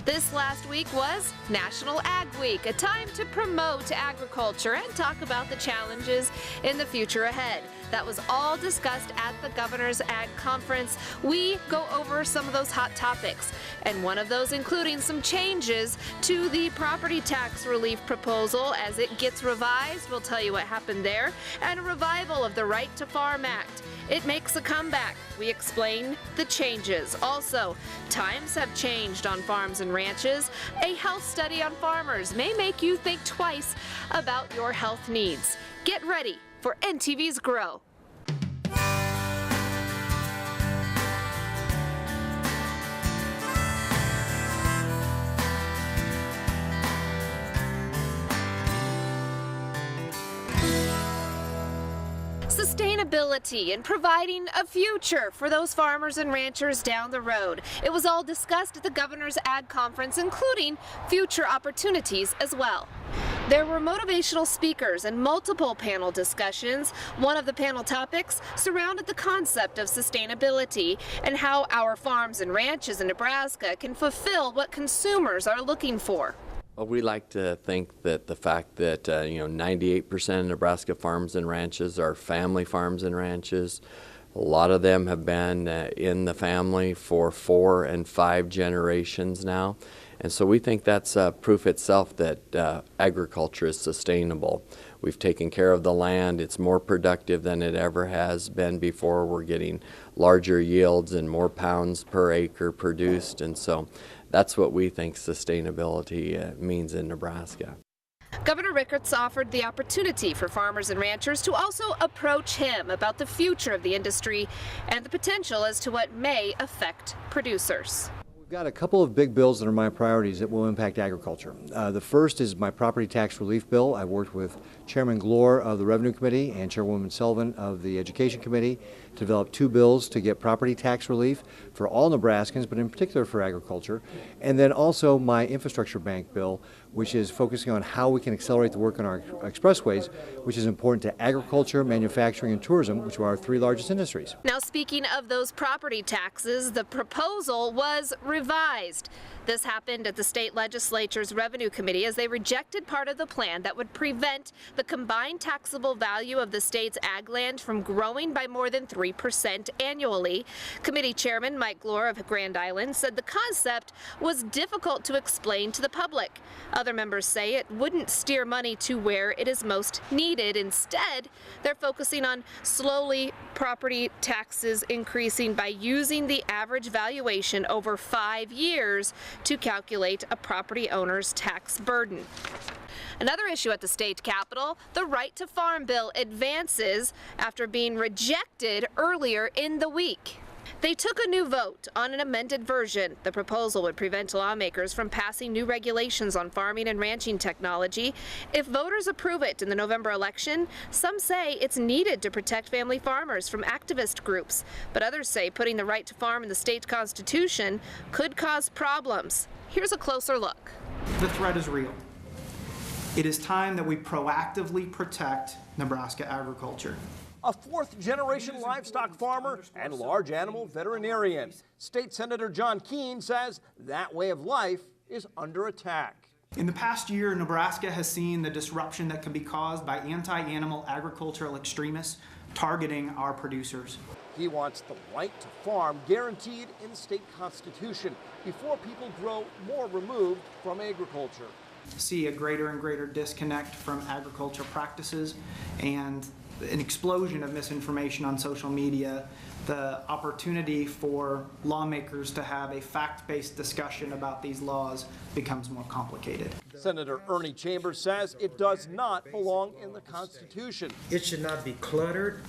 This last week was National Ag Week, a time to promote agriculture and talk about the challenges in the future ahead. That was all discussed at the Governor's Ag Conference. We go over some of those hot topics, and one of those including some changes to the property tax relief proposal as it gets revised. We'll tell you what happened there, and a revival of the Right to Farm Act. It makes a comeback. We explain the changes. Also, times have changed on farms and ranches. A health study on farmers may make you think twice about your health needs. Get ready for NTV's Grow. Sustainability and providing a future for those farmers and ranchers down the road. It was all discussed at the Governor's Ag Conference, including future opportunities as well. There were motivational speakers and multiple panel discussions. One of the panel topics surrounded the concept of sustainability and how our farms and ranches in Nebraska can fulfill what consumers are looking for. Well, we like to think that the fact that 98% of Nebraska farms and ranches are family farms and ranches. A lot of them have been in the family for 4 and 5 generations now. And so we think that's proof itself that agriculture is sustainable. We've taken care of the land. It's more productive than it ever has been before. We're getting larger yields and more pounds per acre produced. And so that's what we think sustainability means in Nebraska. Governor Rickards offered the opportunity for farmers and ranchers to also approach him about the future of the industry and the potential as to what may affect producers. We've got a couple of big bills that are my priorities that will impact agriculture. The first is my property tax relief bill. I worked with Chairman Glore of the Revenue Committee and Chairwoman Sullivan of the Education Committee to develop 2 bills to get property tax relief for all Nebraskans, but in particular for agriculture. And then also my infrastructure bank bill, which is focusing on how we can accelerate the work on our expressways, which is important to agriculture, manufacturing, and tourism, which are our 3 largest industries. Now, speaking of those property taxes, the proposal was revised. This happened at the state legislature's Revenue Committee as they rejected part of the plan that would prevent the combined taxable value of the state's ag land from growing by more than 3% annually. Committee Chairman Mike Glore of Grand Island said the concept was difficult to explain to the public. Other members say it wouldn't steer money to where it is most needed. Instead, they're focusing on slowly property taxes increasing by using the average valuation over 5 years to calculate a property owner's tax burden. Another issue at the state capitol, the Right to Farm bill advances after being rejected earlier in the week. They took a new vote on an amended version. The proposal would prevent lawmakers from passing new regulations on farming and ranching technology. If voters approve it in the November election, some say it's needed to protect family farmers from activist groups. But others say putting the right to farm in the state constitution could cause problems. Here's a closer look. The threat is real. It is time that we proactively protect Nebraska agriculture. A 4th-generation livestock farmer and large animal veterinarian. State Senator John Keene says that way of life is under attack. In the past year, Nebraska has seen the disruption that can be caused by anti-animal agricultural extremists targeting our producers. He wants the right to farm guaranteed in the state constitution before people grow more removed from agriculture. See a greater and greater disconnect from agriculture practices and an explosion of misinformation on social media, the opportunity for lawmakers to have a fact-based discussion about these laws becomes more complicated. Senator Ernie Chambers says it does not belong in the Constitution. It should not be cluttered.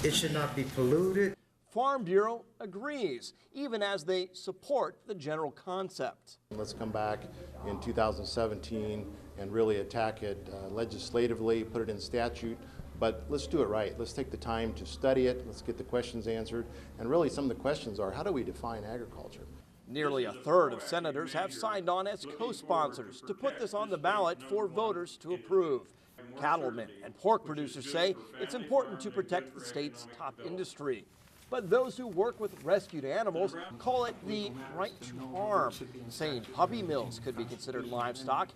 It should not be polluted. Farm Bureau agrees, even as they support the general concept. Let's come back in 2017 and really attack it legislatively, put it in statute. But let's do it right. Let's take the time to study it. Let's get the questions answered. And really some of the questions are, how do we define agriculture? Nearly a third of senators have signed on as co-sponsors to put this on the ballot for voters to approve. Cattlemen and pork producers say it's important to protect the state's top industry. but those who work with rescued animals call it the right to harm, saying puppy mills could be considered livestock.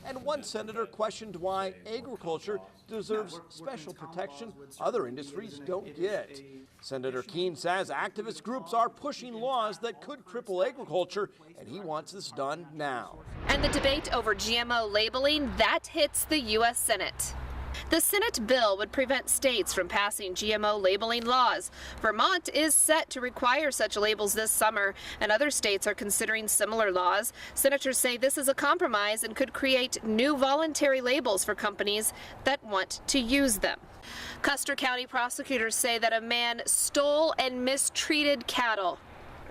And one senator questioned why agriculture deserves special protection other industries don't get. Senator Keene says activist groups are pushing laws that could cripple agriculture, and he wants this done now. And the debate over GMO labeling, that hits the U.S. Senate. The Senate bill would prevent states from passing GMO labeling laws. Vermont is set to require such labels this summer, and other states are considering similar laws. Senators say this is a compromise and could create new voluntary labels for companies that want to use them. Custer County prosecutors say that a man stole and mistreated cattle.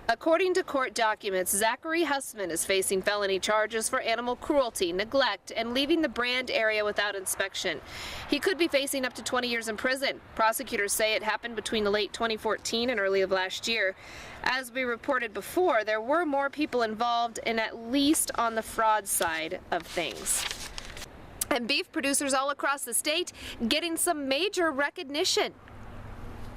According to court documents, Zachary Hussman is facing felony charges for animal cruelty, neglect, and leaving the brand area without inspection. He could be facing up to 20 years in prison. Prosecutors say it happened between the late 2014 and early of last year. As we reported before, there were more people involved, and at least on the fraud side of things. And beef producers all across the state getting some major recognition.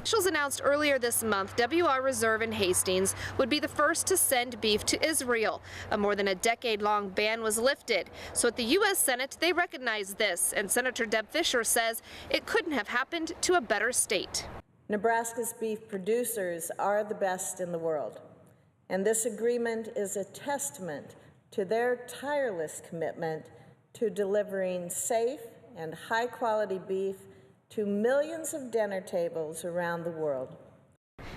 Officials announced earlier this month WR Reserve in Hastings would be the first to send beef to Israel. A more than a decade-long ban was lifted. So at the U.S. Senate, they recognize this, and Senator Deb Fischer says it couldn't have happened to a better state. Nebraska's beef producers are the best in the world, and this agreement is a testament to their tireless commitment to delivering safe and high-quality beef to millions of dinner tables around the world.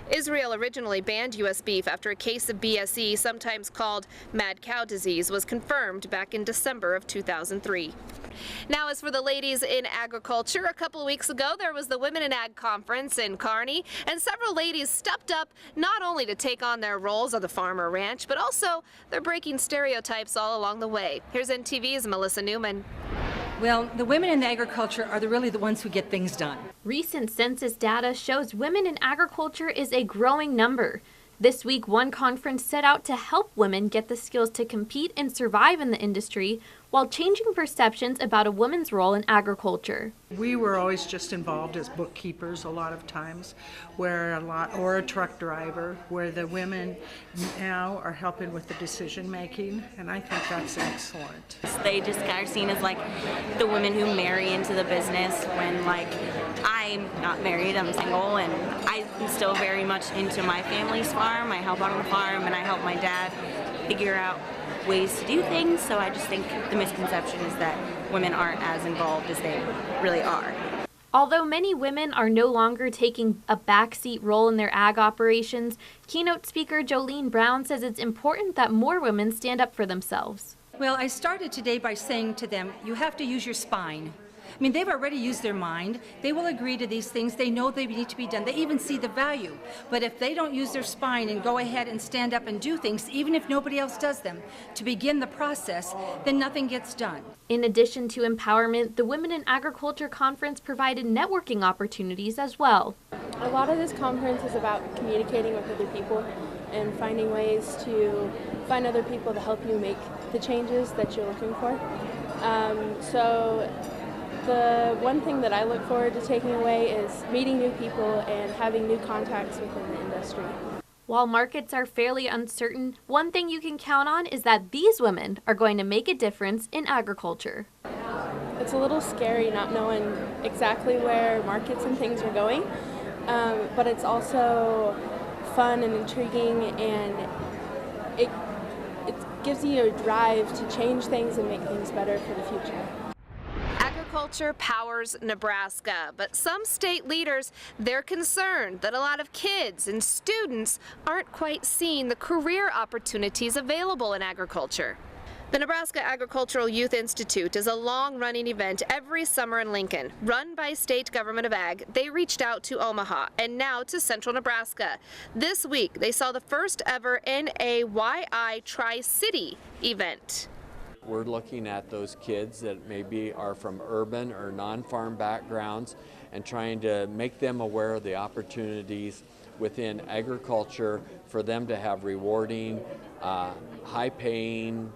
Israel originally banned U.S. beef after a case of BSE, sometimes called mad cow disease, was confirmed back in December of 2003. Now, as for the ladies in agriculture, a couple of weeks ago there was the Women in Ag Conference in Kearney, and several ladies stepped up not only to take on their roles on the farm or ranch, but also they're breaking stereotypes all along the way. Here's NTV's Melissa Newman. Well, the women in agriculture are really the ones who get things done. Recent census data shows women in agriculture is a growing number. This week, one conference set out to help women get the skills to compete and survive in the industry while changing perceptions about a woman's role in agriculture. We were always just involved as bookkeepers a lot of times, or a truck driver, where the women now are helping with the decision making, and I think that's excellent. They just are seen as like the women who marry into the business when I'm not married, I'm single, and I'm still very much into my family's farm. I help out on the farm and I help my dad figure out ways to do things, so I just think the misconception is that women aren't as involved as they really are. Although many women are no longer taking a backseat role in their ag operations, keynote speaker Jolene Brown says it's important that more women stand up for themselves. Well, I started today by saying to them, you have to use your spine. I mean, they've already used their mind. They will agree to these things. They know they need to be done. They even see the value. But if they don't use their spine and go ahead and stand up and do things, even if nobody else does them, to begin the process, then nothing gets done. In addition to empowerment, the Women in Agriculture Conference provided networking opportunities as well. A lot of this conference is about communicating with other people and finding ways to find other people to help you make the changes that you're looking for. So the one thing that I look forward to taking away is meeting new people and having new contacts within the industry. While markets are fairly uncertain, one thing you can count on is that these women are going to make a difference in agriculture. It's a little scary not knowing exactly where markets and things are going, but it's also fun and intriguing, and it gives you a drive to change things and make things better for the future. Agriculture powers Nebraska, but some state leaders, they're concerned that a lot of kids and students aren't quite seeing the career opportunities available in agriculture. The Nebraska Agricultural Youth Institute is a long-running event every summer in Lincoln. Run by State Government of Ag, they reached out to Omaha and now to Central Nebraska. This week, they saw the first ever NAYI Tri-City event. We're looking at those kids that maybe are from urban or non-farm backgrounds and trying to make them aware of the opportunities within agriculture for them to have rewarding, high-paying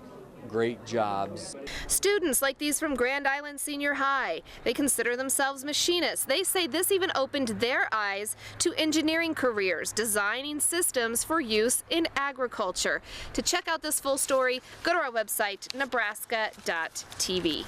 great jobs. Students like these from Grand Island Senior High, they consider themselves machinists. They say this even opened their eyes to engineering careers, designing systems for use in agriculture. To check out this full story, go to our website, nebraska.tv.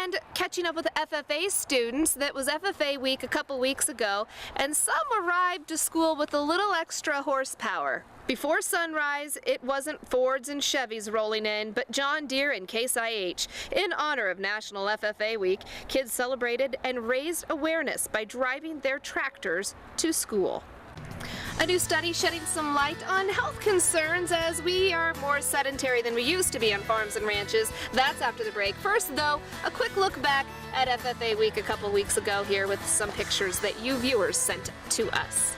And catching up with FFA students, that was FFA week a couple weeks ago, and some arrived to school with a little extra horsepower. Before sunrise, it wasn't Fords and Chevys rolling in, but John Deere and Case IH. In honor of National FFA Week, kids celebrated and raised awareness by driving their tractors to school. A new study shedding some light on health concerns as we are more sedentary than we used to be on farms and ranches. That's after the break. First, though, a quick look back at FFA Week a couple weeks ago here with some pictures that you viewers sent to us.